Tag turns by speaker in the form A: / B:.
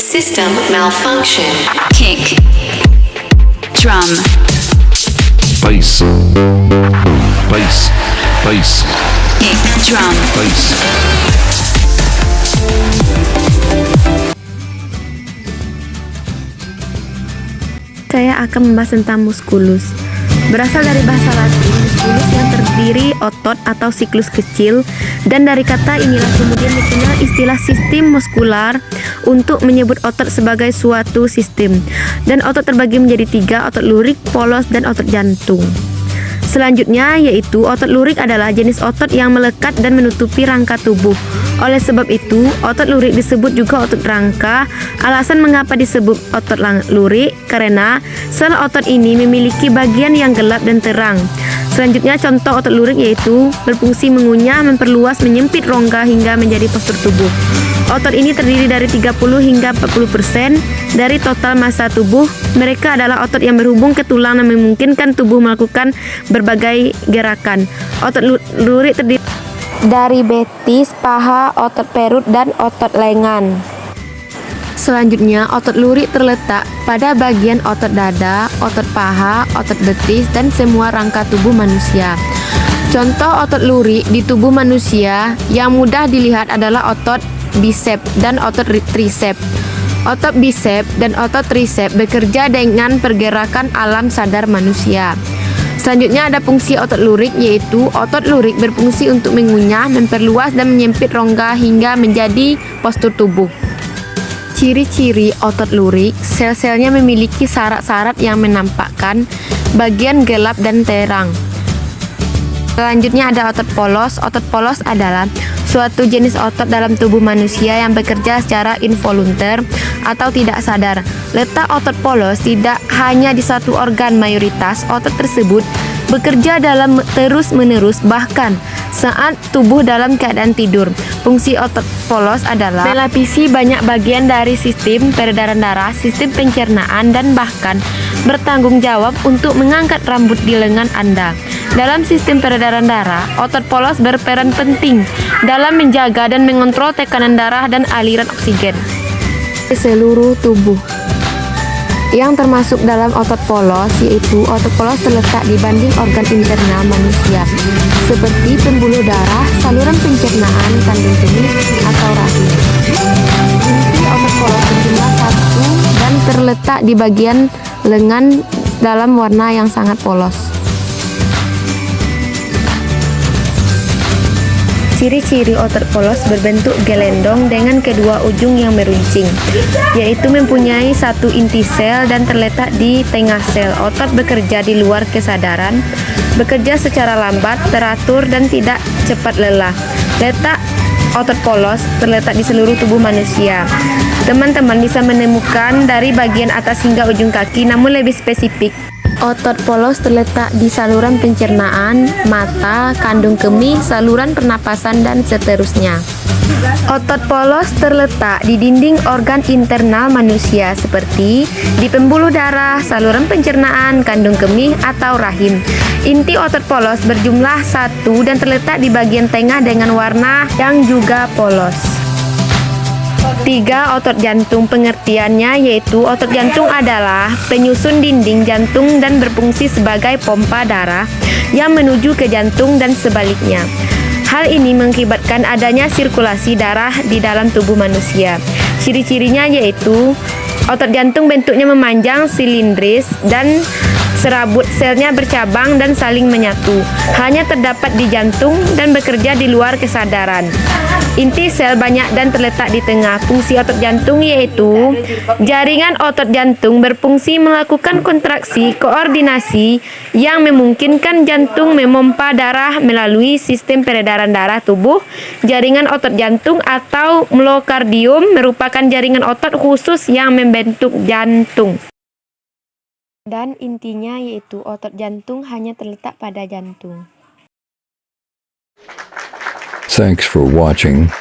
A: System malfunction.
B: Kick, drum,
C: bass, bass, bass,
B: kick, drum,
C: bass.
D: Saya akan membahas tentang musculus. Berasal dari bahasa Latin musculus yang terdiri otot atau siklus kecil, dan dari kata inilah kemudian dikenal istilah sistem muskular untuk menyebut otot sebagai suatu sistem. Dan otot terbagi menjadi 3, otot lurik, polos, dan otot jantung. Selanjutnya yaitu otot lurik adalah jenis otot yang melekat dan menutupi rangka tubuh. Oleh sebab itu, otot lurik disebut juga otot rangka. Alasan mengapa disebut otot lurik karena sel otot ini memiliki bagian yang gelap dan terang. Selanjutnya contoh otot lurik yaitu berfungsi mengunyah, memperluas, menyempit rongga hingga menjadi postur tubuh. Otot ini terdiri dari 30 hingga 40% dari total massa tubuh. Mereka adalah otot yang berhubung ke tulang dan memungkinkan tubuh melakukan berbagai gerakan. Otot lurik terdiri dari betis, paha, otot perut, dan otot lengan. Selanjutnya, otot lurik terletak pada bagian otot dada, otot paha, otot betis, dan semua rangka tubuh manusia. Contoh otot lurik di tubuh manusia yang mudah dilihat adalah otot bisep dan otot trisep. Otot bisep dan otot trisep bekerja dengan pergerakan alam sadar manusia. Selanjutnya ada fungsi otot lurik, yaitu otot lurik berfungsi untuk mengunyah, memperluas, dan menyempit rongga hingga menjadi postur tubuh. Ciri-ciri otot lurik, sel-selnya memiliki sarat-sarat yang menampakkan bagian gelap dan terang. Selanjutnya ada otot polos. Otot polos adalah suatu jenis otot dalam tubuh manusia yang bekerja secara involunter atau tidak sadar. Letak otot polos tidak hanya di satu organ, mayoritas otot tersebut bekerja dalam terus-menerus bahkan saat tubuh dalam keadaan tidur. Fungsi otot polos adalah melapisi banyak bagian dari sistem peredaran darah, sistem pencernaan, dan bahkan bertanggung jawab untuk mengangkat rambut di lengan Anda. Dalam sistem peredaran darah, otot polos berperan penting dalam menjaga dan mengontrol tekanan darah dan aliran oksigen ke seluruh tubuh. Yang termasuk dalam otot polos yaitu otot polos terletak di banding organ internal manusia seperti pembuluh darah, saluran pencernaan, kandung kemih, atau rahim. Inti otot polos berjumlah 1 dan terletak di bagian lengan dalam warna yang sangat polos. Ciri-ciri otot polos berbentuk gelendong dengan kedua ujung yang meruncing, yaitu mempunyai satu inti sel dan terletak di tengah sel. Otot bekerja di luar kesadaran, bekerja secara lambat, teratur, dan tidak cepat lelah. Letak otot polos terletak di seluruh tubuh manusia. Teman-teman bisa menemukan dari bagian atas hingga ujung kaki, namun lebih spesifik, otot polos terletak di saluran pencernaan, mata, kandung kemih, saluran pernapasan, dan seterusnya. Otot polos terletak di dinding organ internal manusia seperti di pembuluh darah, saluran pencernaan, kandung kemih, atau rahim. Inti otot polos berjumlah 1 dan terletak di bagian tengah dengan warna yang juga polos. 3. Otot jantung. Pengertiannya yaitu otot jantung adalah penyusun dinding jantung dan berfungsi sebagai pompa darah yang menuju ke jantung dan sebaliknya. Hal ini mengakibatkan adanya sirkulasi darah di dalam tubuh manusia. Ciri-cirinya yaitu otot jantung bentuknya memanjang, silindris, dan serabut selnya bercabang dan saling menyatu. Hanya terdapat di jantung dan bekerja di luar kesadaran. Inti sel banyak dan terletak di tengah. Fungsi otot jantung yaitu jaringan otot jantung berfungsi melakukan kontraksi koordinasi yang memungkinkan jantung memompa darah melalui sistem peredaran darah tubuh. Jaringan otot jantung atau myokardium merupakan jaringan otot khusus yang membentuk jantung. Dan intinya yaitu otot jantung hanya terletak pada jantung.
C: Thanks for watching.